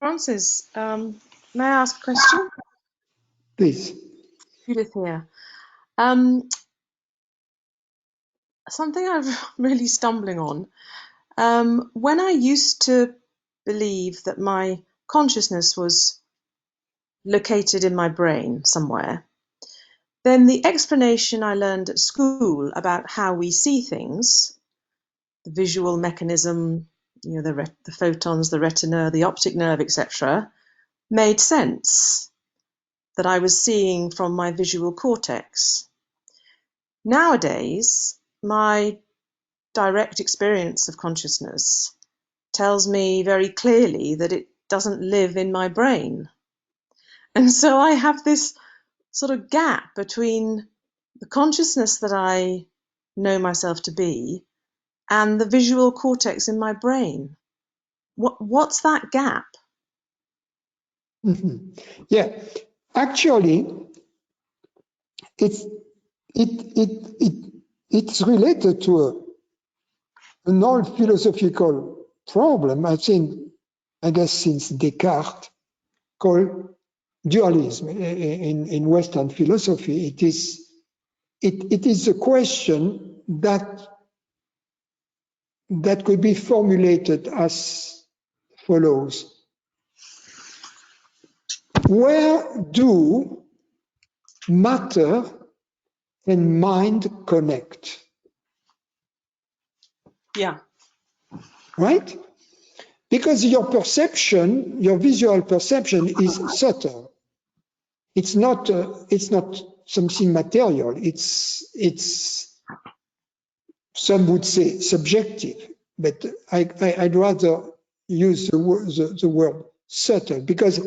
Francis, may I ask a question? Please. Judith here. Something I'm really stumbling on. When I used to believe that my consciousness was located in my brain somewhere, then the explanation I learned at school about how we see things, the visual mechanism, you know, the photons, the retina, the optic nerve, etc., made sense, that I was seeing from my visual cortex. Nowadays, my direct experience of consciousness tells me very clearly that it doesn't live in my brain. And so I have this sort of gap between the consciousness that I know myself to be and the visual cortex in my brain. What's that gap? Mm-hmm. Yeah, actually, it's related to an old philosophical problem, I guess since Descartes, called dualism. In Western philosophy, it is a question that could be formulated as follows. Where do matter and mind connect? Yeah. Right? Because your perception, your visual perception is subtle. It's not something material. It's some would say subjective, but I'd rather use the word subtle, because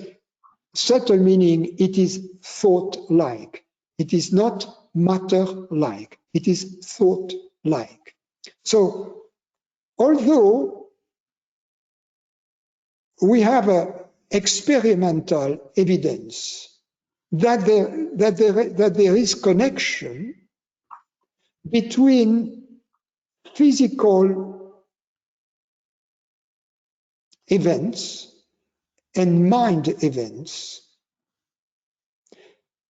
subtle meaning it is thought-like. It is not matter-like. It is thought-like. So, although we have experimental evidence that there is connection between physical events and mind events,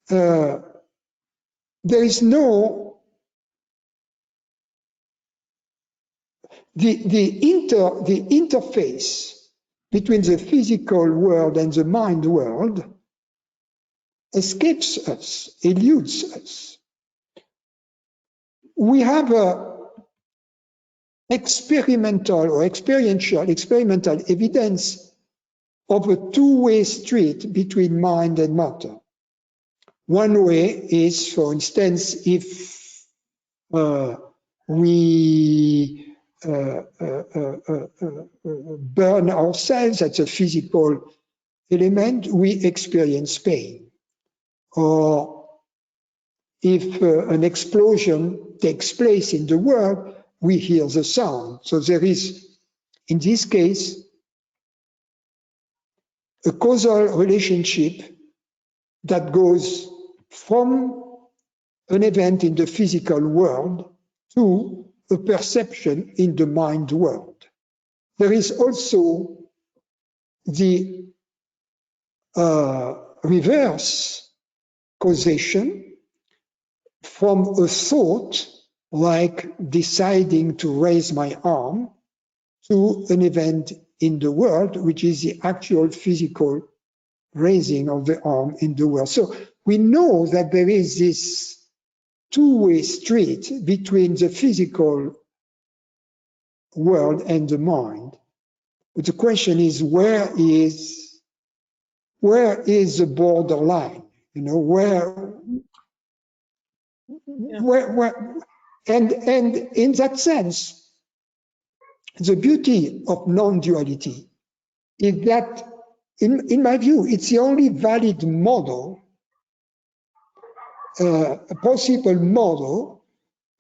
there is no the interface between the physical world and the mind world escapes us, eludes us. We have experimental evidence of a two-way street between mind and matter. One way is, for instance, if we burn ourselves, that's a physical element, we experience pain. Or if an explosion takes place in the world, we hear the sound. So there is, in this case, a causal relationship that goes from an event in the physical world to a perception in the mind world. There is also the reverse causation from a thought, like deciding to raise my arm, to an event in the world, which is the actual physical raising of the arm in the world. So we know that there is this two-way street between the physical world and the mind. But the question is, where is the borderline? You know, where and in that sense, the beauty of non-duality is that, in my view, it's the only valid model, a possible model,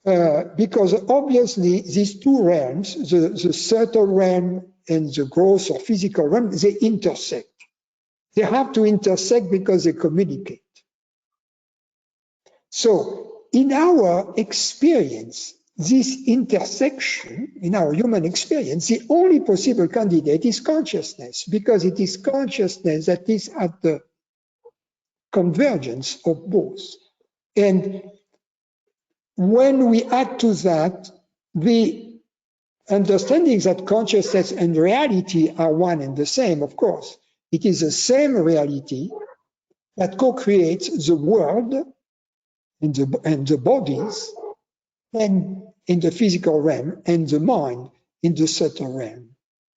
because obviously these two realms, the subtle realm and the gross or physical realm, they intersect. They have to intersect because they communicate. So in our experience, this intersection in our human experience, the only possible candidate is consciousness, because it is consciousness that is at the convergence of both. And when we add to that the understanding that consciousness and reality are one and the same, of course, it is the same reality that co-creates the world and the bodies and in the physical realm and the mind in the subtle realm,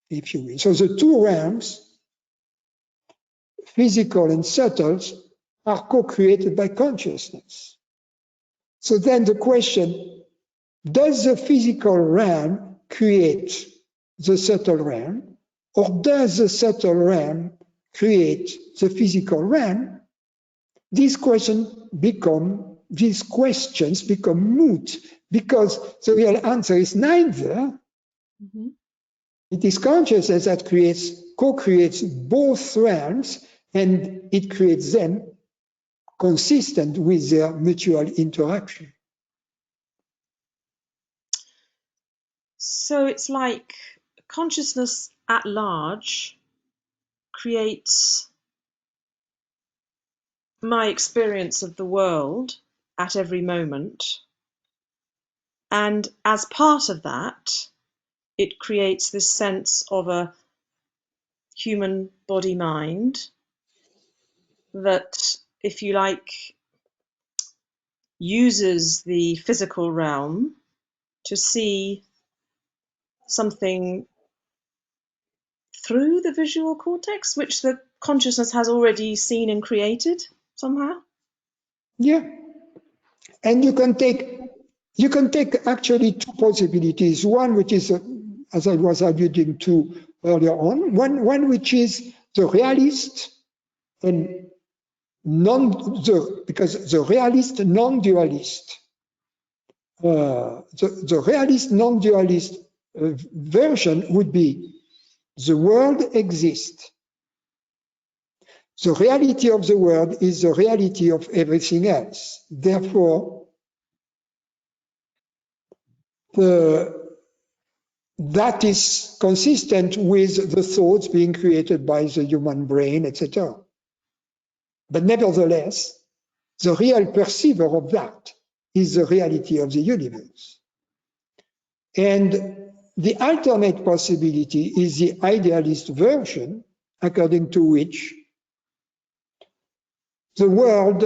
if you will. So the two realms, physical and subtle, are co-created by consciousness. So then the question, does the physical realm create the subtle realm, or does the subtle realm create the physical realm? These questions become moot, because the real answer is neither. Mm-hmm. It is consciousness that co-creates both realms, and it creates them consistent with their mutual interaction. So it's like consciousness at large creates my experience of the world at every moment. And as part of that, it creates this sense of a human body mind that, if you like, uses the physical realm to see something through the visual cortex, which the consciousness has already seen and created somehow. Yeah, and you can take actually two possibilities. One which is, as I was alluding to earlier on, one which is the realist and because the realist non-dualist, the realist non-dualist version would be the world exists. The reality of the world is the reality of everything else. Therefore, that is consistent with the thoughts being created by the human brain, etc. But nevertheless, the real perceiver of that is the reality of the universe. And the alternate possibility is the idealist version, according to which the world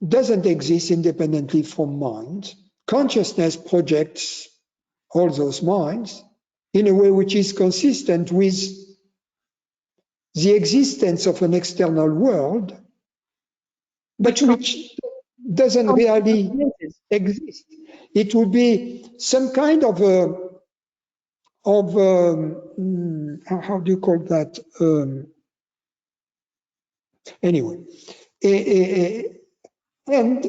doesn't exist independently from mind. Consciousness projects all those minds in a way which is consistent with the existence of an external world, but which doesn't really exist. It would be some kind of how do you call that? Anyway, and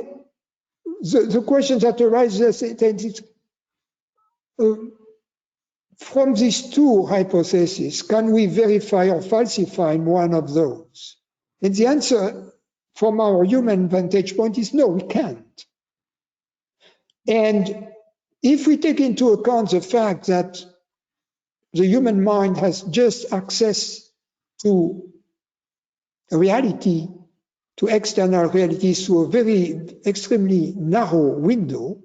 the question that arises is, from these two hypotheses, can we verify or falsify one of those? And the answer from our human vantage point is no, we can't. And if we take into account the fact that the human mind has just access to reality, to external realities through a very extremely narrow window,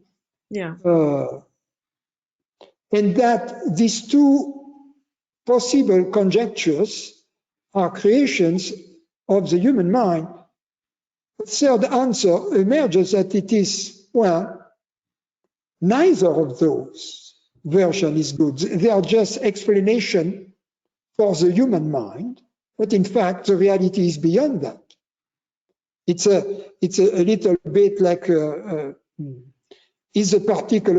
Yeah. And that these two possible conjectures are creations of the human mind, the third answer emerges that it is, well, neither of those versions is good. They are just explanation for the human mind, but in fact, the reality is beyond that. It's a little bit like, is a particle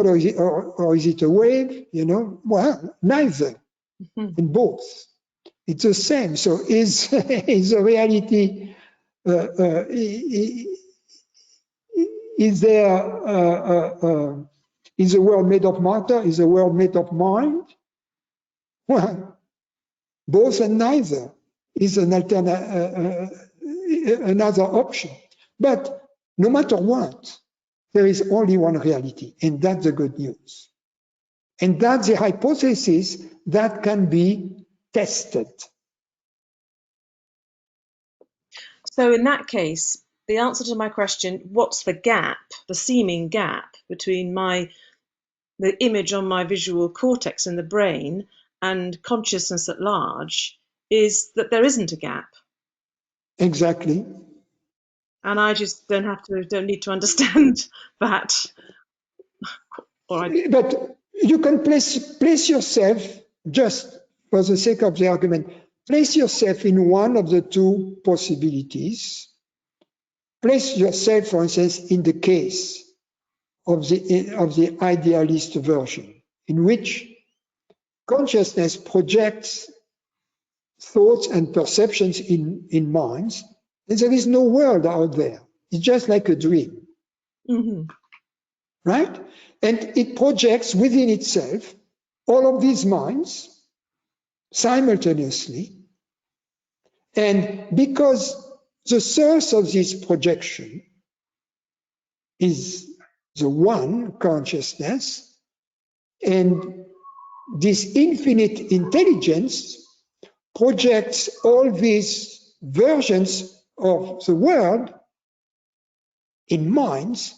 or is it a wave? You know, well, neither. In both, it's the same. So is the reality? Is there? Is the world made of matter? Is the world made of mind? Well, both and neither is an another option. But no matter what, There is only one reality, and that's the good news. And that's the hypothesis that can be tested. So in that case, the answer to my question, what's the gap, the seeming gap between the image on my visual cortex in the brain and consciousness at large, is that there isn't a gap. Exactly. And I just don't need to understand that. But you can place yourself, just for the sake of the argument, place yourself in one of the two possibilities. Place yourself, for instance, in the case of the idealist version, in which consciousness projects thoughts and perceptions in minds, and there is no world out there. It's just like a dream. Mm-hmm. Right? And it projects within itself all of these minds simultaneously. And because the source of this projection is the one consciousness, and this infinite intelligence projects all these versions of the world in minds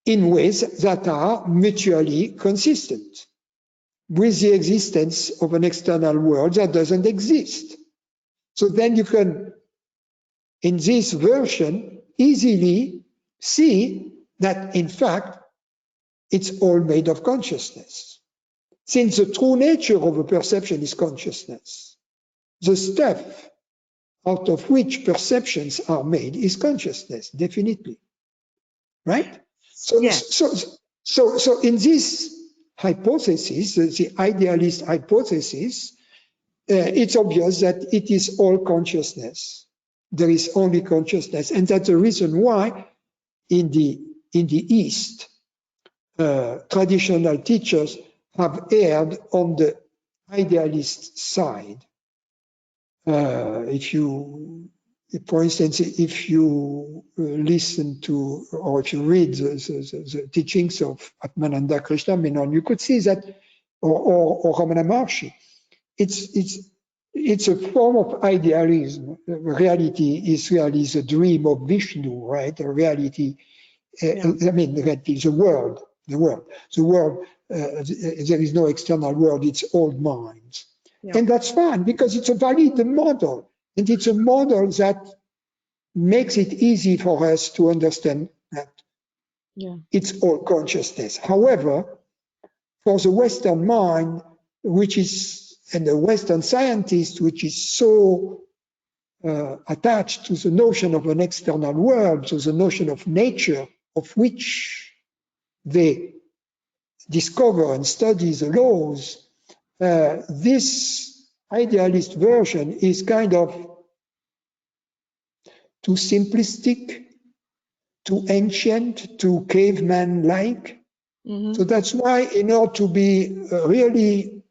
in ways that are mutually consistent with the existence of an external world that doesn't exist. So then you can, in this version, easily see that, in fact, it's all made of consciousness. Since the true nature of a perception is consciousness, the stuff out of which perceptions are made is consciousness, definitely. Right? Yes. So in this hypothesis, the idealist hypothesis, it's obvious that it is all consciousness. There is only consciousness, and that's the reason why in the East, traditional teachers have erred on the idealist side. For instance, if you listen to, or if you read the teachings of Atmananda Krishna Menon, you could see that, or Ramana Maharshi, it's a form of idealism. Reality is really the dream of Vishnu, right? The reality, reality, the world. There is no external world, it's all minds. Yeah. And that's fine, because it's a valid model. And it's a model that makes it easy for us to understand that it's all consciousness. However, for the Western mind, and the Western scientist, which is so attached to the notion of an external world, to the notion of nature, of which they discover and study the laws, this idealist version is kind of too simplistic, too ancient, too caveman-like. Mm-hmm. So that's why, in order to be really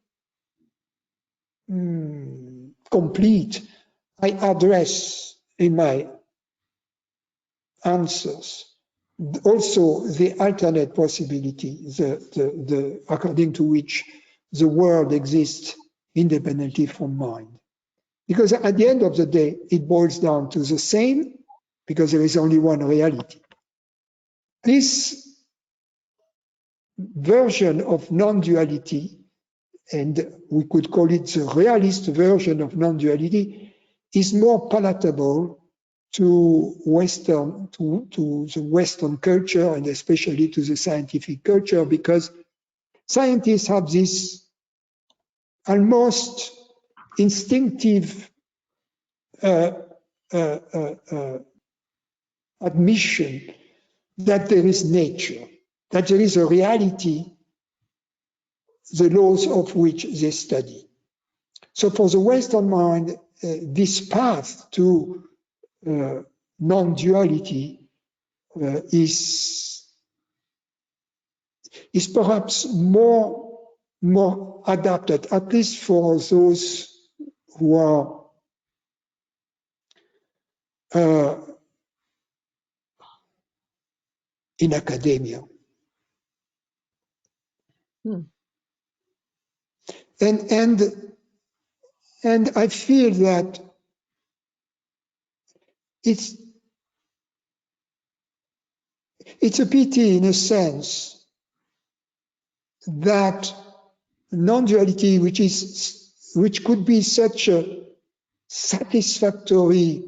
complete, I address in my answers also the alternate possibility, according to which the world exists independently from mind. Because at the end of the day, it boils down to the same, because there is only one reality. This version of non-duality, and we could call it the realist version of non-duality, is more palatable to the Western culture, and especially to the scientific culture, because scientists have this almost instinctive admission that there is nature, that there is a reality, the laws of which they study. So for the Western mind, this path to non-duality is perhaps more adapted, at least for those who are in academia. Hmm. And I feel that it's a pity in a sense that non-duality, which could be such a satisfactory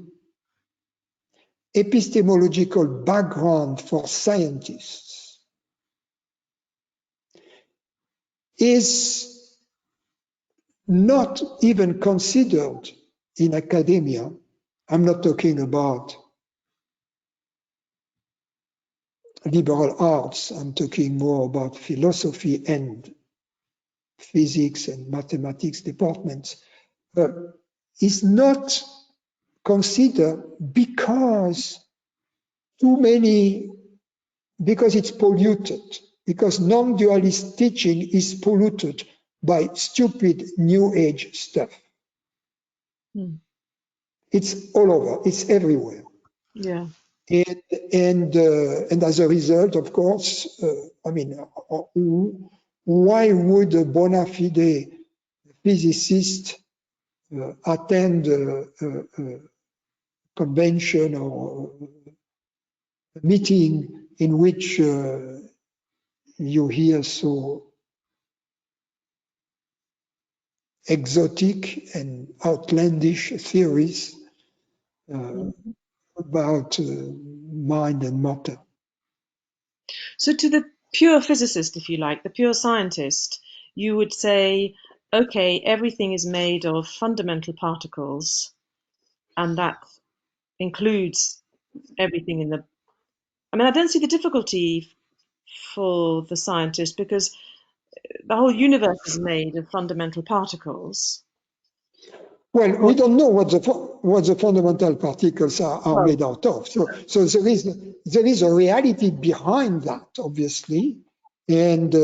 epistemological background for scientists, is not even considered in academia. I'm not talking about liberal arts, I'm talking more about philosophy and physics and mathematics departments, is not considered because too many, because it's polluted, because non-dualist teaching is polluted by stupid new age stuff. Hmm. It's all over, it's everywhere. Yeah. And as a result, of course, why would a bona fide physicist attend a convention or a meeting in which you hear so exotic and outlandish theories Mhm. about mind and matter? So to the pure physicist, if you like, the pure scientist, you would say, okay, everything is made of fundamental particles, and that includes everything in the. I mean, I don't see the difficulty for the scientist because the whole universe is made of fundamental particles. Well, we Or, don't know what the fundamental particles are well, made out of. So there is a reality behind that, obviously, and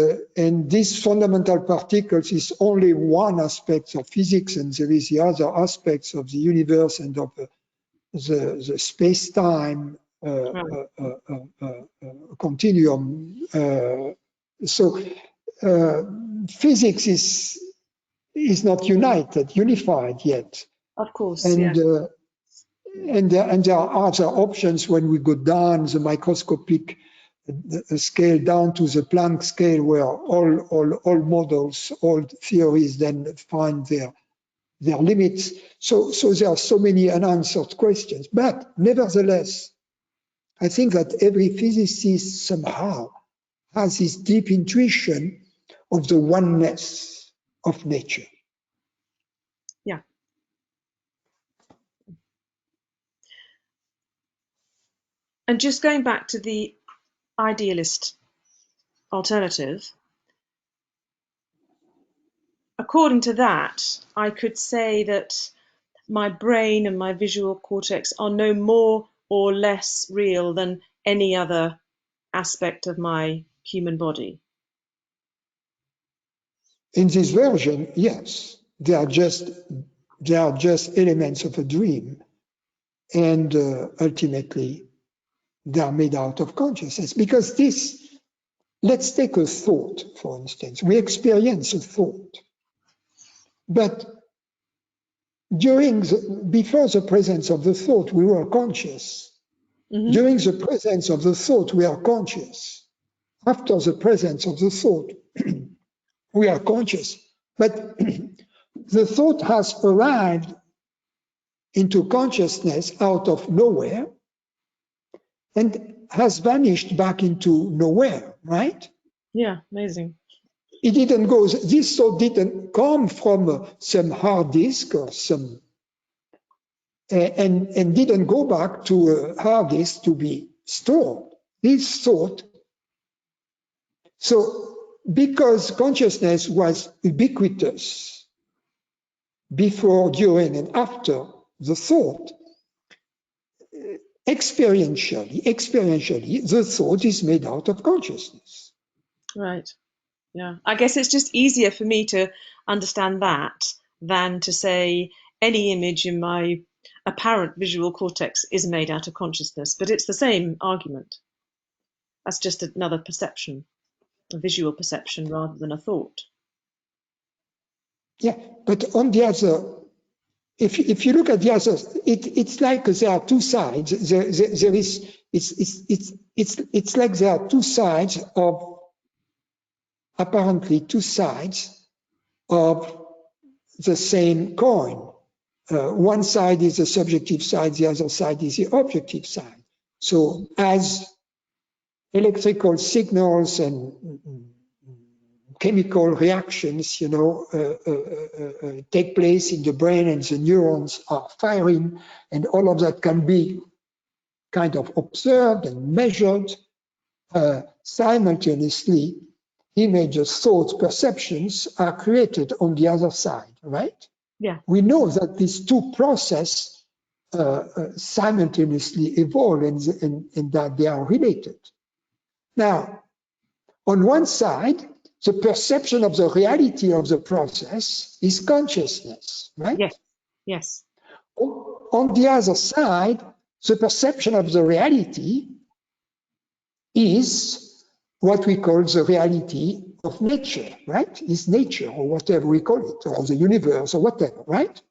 these fundamental particles is only one aspect of physics, and there is the other aspects of the universe and of the space-time right, continuum. So physics is not unified yet, of course, yeah, and there are other options when we go down the microscopic scale, down to the Planck scale, where all models, all theories then find their limits. So there are so many unanswered questions. But nevertheless, I think that every physicist somehow has this deep intuition of the oneness of nature. yeah. And just going back to the idealist alternative, according to that, I could say that my brain and my visual cortex are no more or less real than any other aspect of my human body. In this version, yes, they are just elements of a dream, and ultimately they are made out of consciousness. Because this, let's take a thought, for instance. We experience a thought, but before the presence of the thought, we were conscious. Hmm. During the presence of the thought, we are conscious. After the presence of the thought, we are conscious. But the thought has arrived into consciousness out of nowhere and has vanished back into nowhere, right? Yeah, amazing. It didn't go, this thought didn't come from some hard disk or some, and didn't go back to a hard disk to be stored. This thought, so because consciousness was ubiquitous before, during, and after the thought, experientially, the thought is made out of consciousness. Right. Yeah. I guess it's just easier for me to understand that than to say any image in my apparent visual cortex is made out of consciousness, but it's the same argument. That's just another perception. a visual perception rather than a thought. Yeah, but on the other, if you look at the others, it's like there are two sides. There is it's like there are two sides of apparently two sides of the same coin. One side is the subjective side, the other side is the objective side. So as electrical signals and chemical reactions, take place in the brain and the neurons are firing, and all of that can be kind of observed and measured simultaneously. Images, thoughts, perceptions are created on the other side, right? Yeah. We know that these two processes simultaneously evolve and that they are related. Now, on one side, the perception of the reality of the process is consciousness, right? Yes. Yes. On the other side, the perception of the reality is what we call the reality of nature, right? Is nature, or whatever we call it, or the universe, or whatever, right?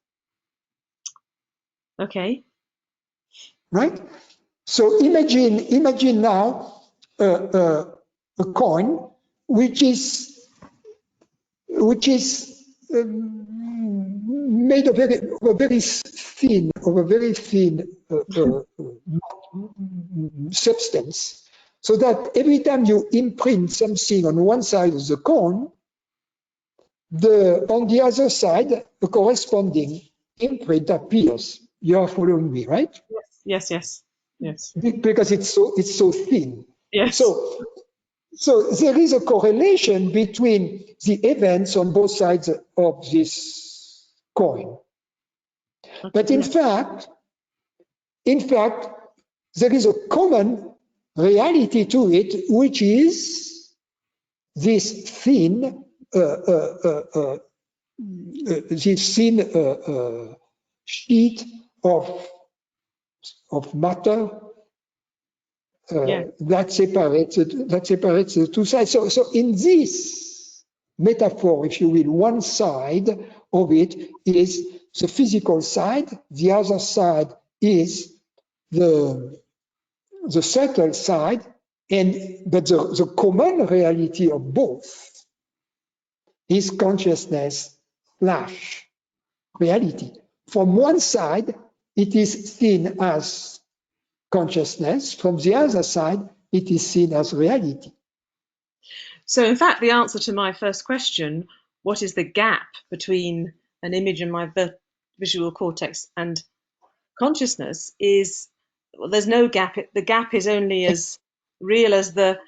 Okay. Right? So imagine now a coin which is made of a very thin substance, so that every time you imprint something on one side of the coin, on the other side, the corresponding imprint appears. You are following me, right? Yes. Yes. Yes. Because it's so thin. Yes. So there is a correlation between the events on both sides of this coin. Okay. But in fact, there is a common reality to it, which is this thin, sheet of matter Yeah. that separates the two sides. So in this metaphor, if you will, one side of it is the physical side, the other side is the subtle side, but the common reality of both is consciousness slash reality. From one side, it is seen as consciousness. From the other side, it is seen as reality. So, in fact, the answer to my first question, what is the gap between an image in my visual cortex and consciousness, is well, there's no gap. The gap is only as real as the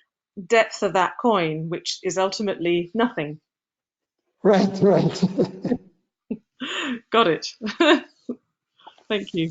depth of that coin, which is ultimately nothing. Right. Got it. Thank you.